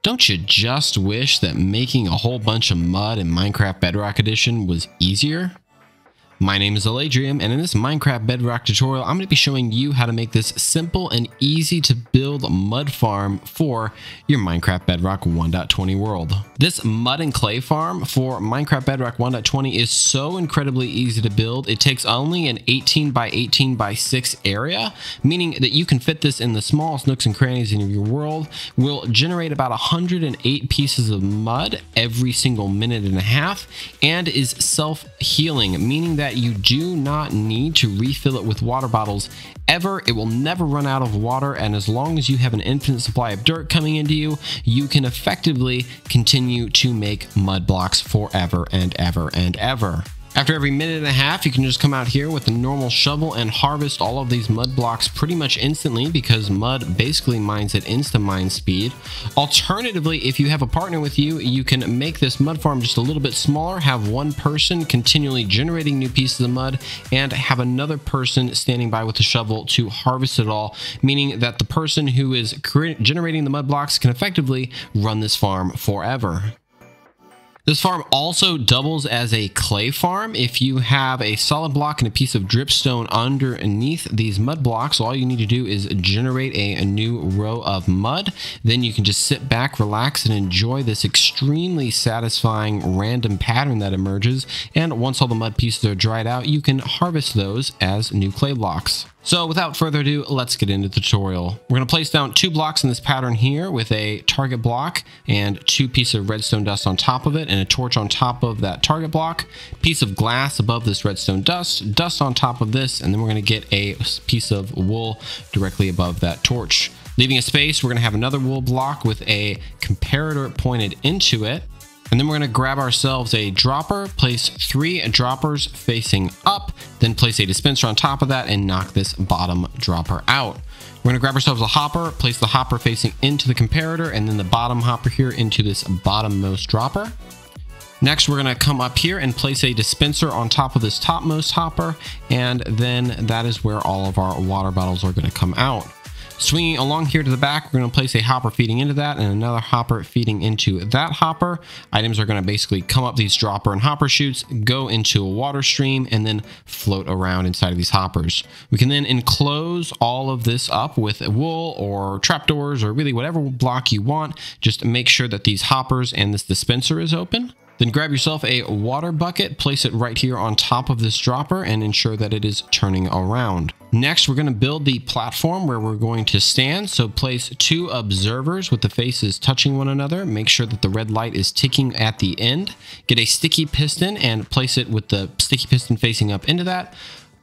Don't you just wish that making a whole bunch of mud in Minecraft Bedrock Edition was easier? My name is Alaydriem, and in this Minecraft Bedrock tutorial, I'm going to be showing you how to make this simple and easy to build mud farm for your Minecraft Bedrock 1.20 world. This mud and clay farm for Minecraft Bedrock 1.20 is so incredibly easy to build. It takes only an 18 by 18 by 6 area, meaning that you can fit this in the smallest nooks and crannies in your world. Will generate about 108 pieces of mud every single minute and a half, and is self-healing, meaning that you do not need to refill it with water bottles ever. It will never run out of water, and as long as you have an infinite supply of dirt coming into you, you can effectively continue to make mud blocks forever and ever and ever. After every minute and a half, you can just come out here with a normal shovel and harvest all of these mud blocks pretty much instantly, because mud basically mines at insta-mine speed. Alternatively, if you have a partner with you, you can make this mud farm just a little bit smaller, have one person continually generating new pieces of mud, and have another person standing by with a shovel to harvest it all, meaning that the person who is generating the mud blocks can effectively run this farm forever. This farm also doubles as a clay farm. If you have a solid block and a piece of dripstone underneath these mud blocks, all you need to do is generate a new row of mud. Then you can just sit back, relax, and enjoy this extremely satisfying random pattern that emerges. And once all the mud pieces are dried out, you can harvest those as new clay blocks. So without further ado, let's get into the tutorial. We're going to place down 2 blocks in this pattern here with a target block and 2 pieces of redstone dust on top of it, and a torch on top of that target block, piece of glass above this redstone dust, dust on top of this, and then we're going to get a piece of wool directly above that torch. Leaving a space, we're going to have another wool block with a comparator pointed into it. And then we're going to grab ourselves a dropper, place 3 droppers facing up, then place a dispenser on top of that and knock this bottom dropper out. We're going to grab ourselves a hopper, place the hopper facing into the comparator, and then the bottom hopper here into this bottommost dropper. Next, we're going to come up here and place a dispenser on top of this topmost hopper, and then that is where all of our water bottles are going to come out. Swinging along here to the back, we're going to place a hopper feeding into that and another hopper feeding into that hopper. Items are going to basically come up these dropper and hopper chutes, go into a water stream, and then float around inside of these hoppers. We can then enclose all of this up with wool or trapdoors or really whatever block you want. Just make sure that these hoppers and this dispenser is open. Then grab yourself a water bucket, place it right here on top of this dropper, and ensure that it is turning around. Next, we're going to build the platform where we're going to stand. So place 2 observers with the faces touching one another. Make sure that the red light is ticking at the end. Get a sticky piston and place it with the sticky piston facing up into that.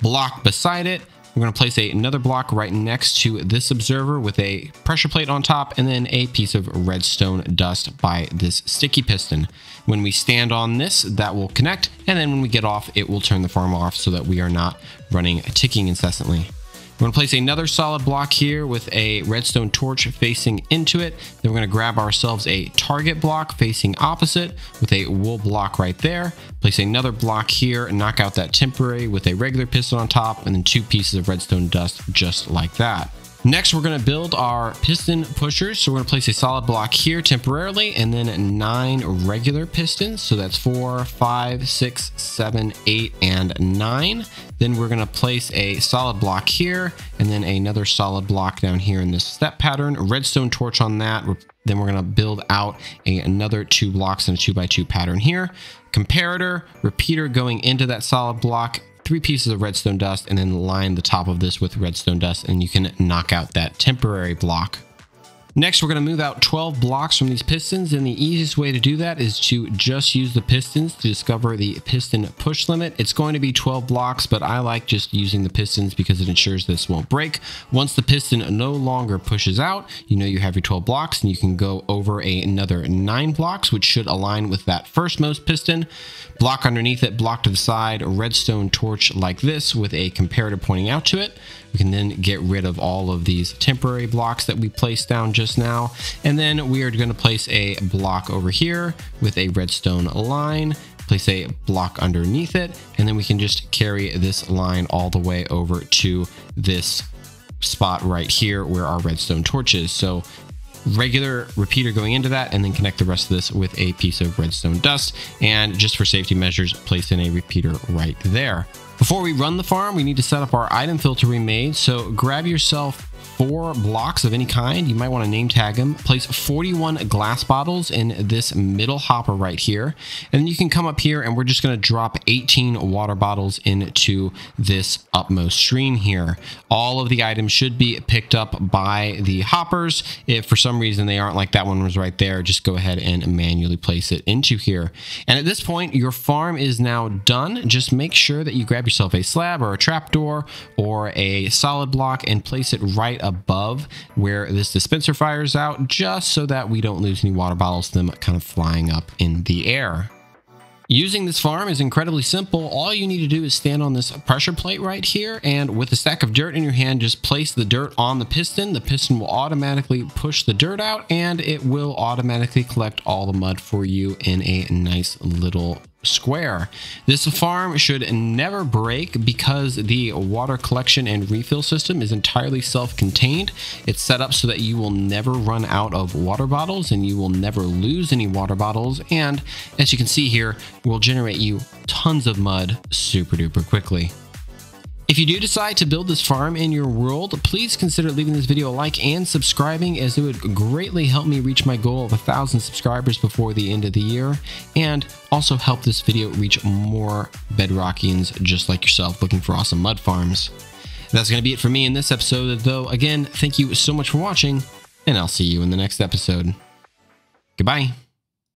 Block beside it. We're going to place another block right next to this observer with a pressure plate on top, and then a piece of redstone dust by this sticky piston. When we stand on this, that will connect, and then when we get off, it will turn the farm off so that we are not running ticking incessantly. We're going to place another solid block here with a redstone torch facing into it. Then we're going to grab ourselves a target block facing opposite with a wool block right there. Place another block here and knock out that temporary with a regular piston on top, and then 2 pieces of redstone dust just like that. Next, we're going to build our piston pushers. So we're going to place a solid block here temporarily, and then 9 regular pistons. So that's 4, 5, 6, 7, 8, and 9. Then we're going to place a solid block here, and then another solid block down here in this step pattern. A redstone torch on that. Then we're going to build out another 2 blocks in a 2x2 pattern here. Comparator, repeater going into that solid block. 3 pieces of redstone dust, and then line the top of this with redstone dust, and you can knock out that temporary block. Next, we're going to move out 12 blocks from these pistons, and the easiest way to do that is to just use the pistons to discover the piston push limit. It's going to be 12 blocks, but I like just using the pistons because it ensures this won't break. Once the piston no longer pushes out, you know you have your 12 blocks, and you can go over another 9 blocks, which should align with that firstmost piston. Block underneath it, block to the side, a redstone torch like this with a comparator pointing out to it. We can then get rid of all of these temporary blocks that we placed down just now. And then we are going to place a block over here with a redstone line, place a block underneath it, and then we can just carry this line all the way over to this spot right here where our redstone torch is. So regular repeater going into that, and then connect the rest of this with a piece of redstone dust. And just for safety measures, place in a repeater right there. Before we run the farm, we need to set up our item filter we made. So grab yourself 4 blocks of any kind. You might want to name tag them. Place 41 glass bottles in this middle hopper right here. And then you can come up here and we're just going to drop 18 water bottles into this upmost stream here. All of the items should be picked up by the hoppers. If for some reason they aren't, like that one was right there, just go ahead and manually place it into here. And at this point, your farm is now done. Just make sure that you grab yourself a slab or a trapdoor or a solid block and place it right above where this dispenser fires out, just so that we don't lose any water bottles, them kind of flying up in the air. Using this farm is incredibly simple. All you need to do is stand on this pressure plate right here, and with a stack of dirt in your hand, just place the dirt on the piston. The piston will automatically push the dirt out, and it will automatically collect all the mud for you in a nice little square. This farm should never break because the water collection and refill system is entirely self-contained. It's set up so that you will never run out of water bottles and you will never lose any water bottles. And as you can see here, will generate you tons of mud super duper quickly. If you do decide to build this farm in your world, please consider leaving this video a like and subscribing, as it would greatly help me reach my goal of 1,000 subscribers before the end of the year, and also help this video reach more Bedrockians just like yourself looking for awesome mud farms. That's going to be it for me in this episode, though. Again, thank you so much for watching, and I'll see you in the next episode. Goodbye.